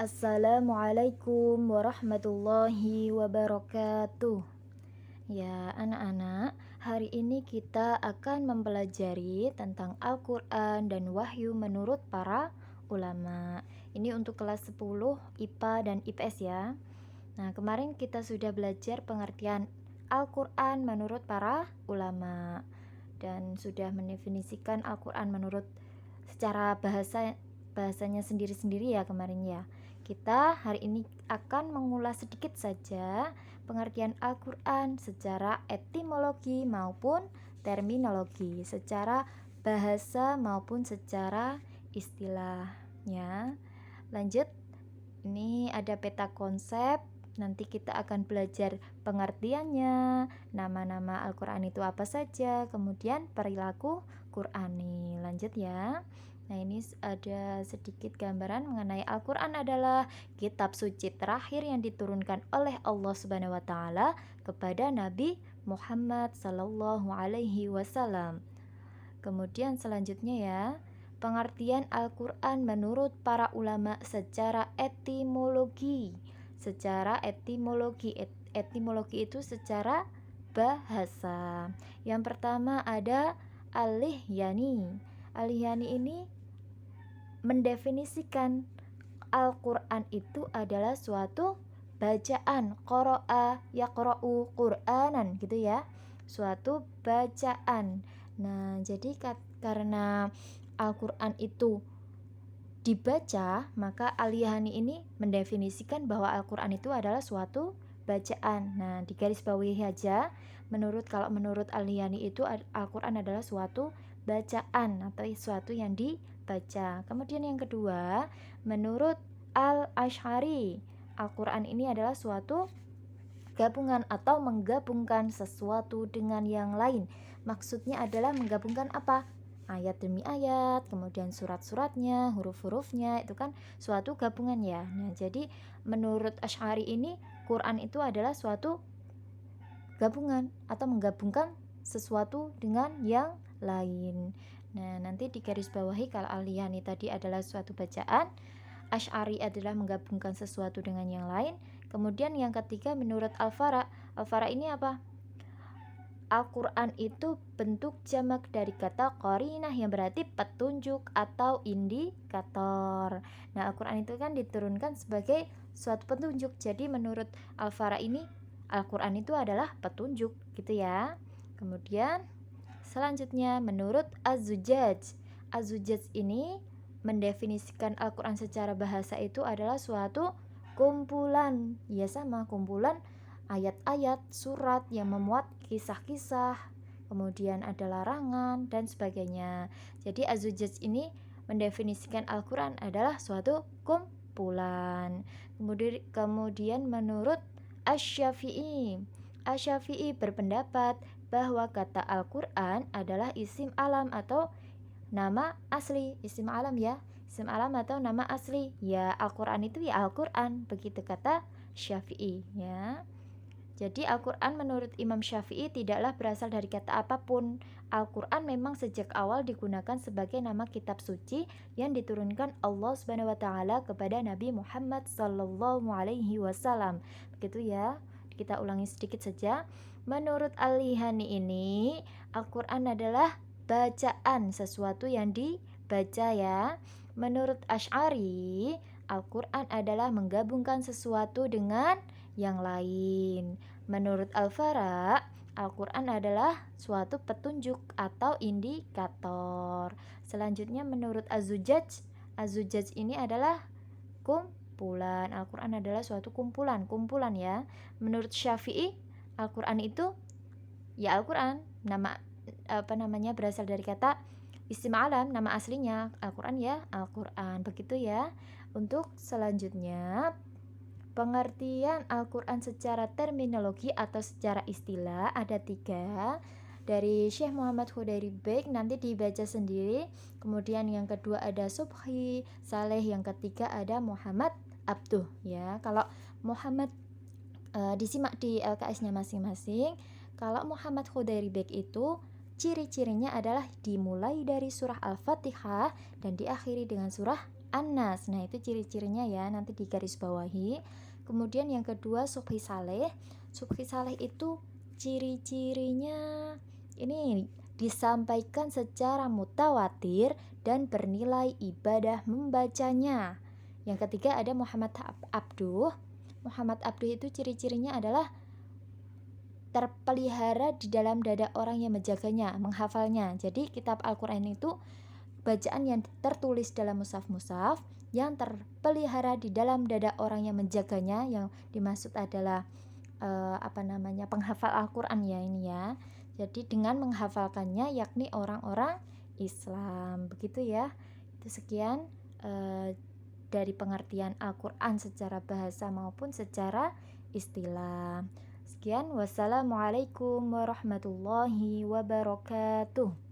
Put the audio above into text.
Assalamualaikum warahmatullahi wabarakatuh. Ya, anak-anak, hari ini kita akan mempelajari tentang Al-Quran dan wahyu menurut para ulama. Ini untuk kelas 10 IPA dan IPS ya. Nah, kemarin kita sudah belajar pengertian Al-Quran menurut para ulama dan sudah mendefinisikan Al-Quran menurut secara bahasanya sendiri-sendiri ya kemarin ya. Kita hari ini akan mengulas sedikit saja pengertian Al-Quran secara etimologi maupun terminologi, secara bahasa maupun secara istilahnya. Lanjut, ini ada peta konsep. Nanti kita akan belajar pengertiannya, nama-nama Al-Quran itu apa saja, kemudian perilaku Qurani. Lanjut ya. Nah, ini ada sedikit gambaran mengenai Al-Quran adalah kitab suci terakhir yang diturunkan oleh Allah Subhanahu wa taala kepada Nabi Muhammad sallallahu alaihi wasallam. Kemudian selanjutnya ya, pengertian Al-Quran menurut para ulama secara etimologi. Etimologi itu secara bahasa. Yang pertama ada Al-Lihyani. Al-Lihyani ini mendefinisikan Al-Quran itu adalah suatu bacaan, qara'a yaqra'u Qur'anan gitu ya, suatu bacaan. Nah, jadi karena Al-Quran itu dibaca, maka Al-Lihyani ini mendefinisikan bahwa Al-Quran itu adalah suatu bacaan. Nah, di garis bawahi aja, kalau menurut Al-Lihyani itu Al-Quran adalah suatu bacaan atau suatu yang dibaca. Kemudian yang kedua, menurut Al-Asy'ari, Al-Quran ini adalah suatu gabungan atau menggabungkan sesuatu dengan yang lain. Maksudnya adalah menggabungkan apa? Ayat demi ayat, kemudian surat-suratnya, huruf-hurufnya, itu kan suatu gabungan ya. Nah, jadi menurut Asy'ari ini Quran itu adalah suatu gabungan atau menggabungkan sesuatu dengan yang lain. Nah, nanti di garis bawahi kalau Al-Lihyani tadi adalah suatu bacaan, Asy'ari adalah menggabungkan sesuatu dengan yang lain. Kemudian yang ketiga menurut Al-Fara. Al-Fara ini apa? Al-Quran itu bentuk jamak dari kata qarinah yang berarti petunjuk atau indikator. Nah, Al-Quran itu kan diturunkan sebagai suatu petunjuk. Jadi menurut Al-Fara ini Al-Quran itu adalah petunjuk gitu ya. Kemudian selanjutnya menurut Az-Zujaj. Az-Zujaj ini mendefinisikan Al-Quran secara bahasa itu adalah suatu kumpulan, ya sama kumpulan ayat-ayat surat yang memuat kisah-kisah, kemudian ada larangan dan sebagainya. Jadi Az-Zujaj ini mendefinisikan Al-Quran adalah suatu kumpulan. Kemudian menurut Asy-Syafi'i, Asy-Syafi'i berpendapat bahwa kata Al-Quran adalah isim alam atau nama asli. Isim alam ya, isim alam atau nama asli. Ya, Al-Quran itu ya Al-Quran, begitu kata Syafi'i ya. Jadi Al-Quran menurut Imam Syafi'i tidaklah berasal dari kata apapun. Al-Quran memang sejak awal digunakan sebagai nama kitab suci yang diturunkan Allah Subhanahu wa taala kepada Nabi Muhammad sallallahu alaihi wasallam. Begitu ya. Kita ulangi sedikit saja. Menurut Al-Lihyani ini, Al-Quran adalah bacaan, sesuatu yang dibaca ya. Menurut Asy'ari, Al-Quran adalah menggabungkan sesuatu dengan yang lain. Menurut Al-Fara, Al-Quran adalah suatu petunjuk atau indikator. Selanjutnya menurut Az-Zujaj, Az-Zujaj ini adalah kumpulan. Al-Quran adalah suatu kumpulan ya. Menurut Syafi'i, Al-Quran itu ya Al-Quran, berasal dari kata isim alam, nama aslinya Al-Quran ya Al-Quran, begitu ya. Untuk selanjutnya pengertian Al-Quran secara terminologi atau secara istilah ada 3 dari Syekh Muhammad Khudairi Beg, nanti dibaca sendiri. Kemudian yang kedua ada Subhi Saleh, yang ketiga ada Muhammad Abduh ya. Kalau Muhammad disimak di LKS-nya masing-masing. Kalau Muhammad Khudairi Beg itu ciri-cirinya adalah dimulai dari surah Al-Fatihah dan diakhiri dengan surah Anas. Nah, itu ciri-cirinya ya, nanti di garis bawahi. Kemudian yang kedua subhi saleh. Subhi saleh itu ciri-cirinya ini disampaikan secara mutawatir dan bernilai ibadah membacanya. Yang ketiga ada Muhammad Abduh. Muhammad Abduh itu ciri-cirinya adalah terpelihara di dalam dada orang yang menjaganya, menghafalnya. Jadi kitab Al-Quran itu bacaan yang tertulis dalam mushaf-mushaf yang terpelihara di dalam dada orang yang menjaganya, yang dimaksud adalah penghafal Al-Quran ya ini ya. Jadi dengan menghafalkannya yakni orang-orang Islam, begitu ya. Itu sekian dari pengertian Al-Quran secara bahasa maupun secara istilah. Sekian, wassalamualaikum warahmatullahi wabarakatuh.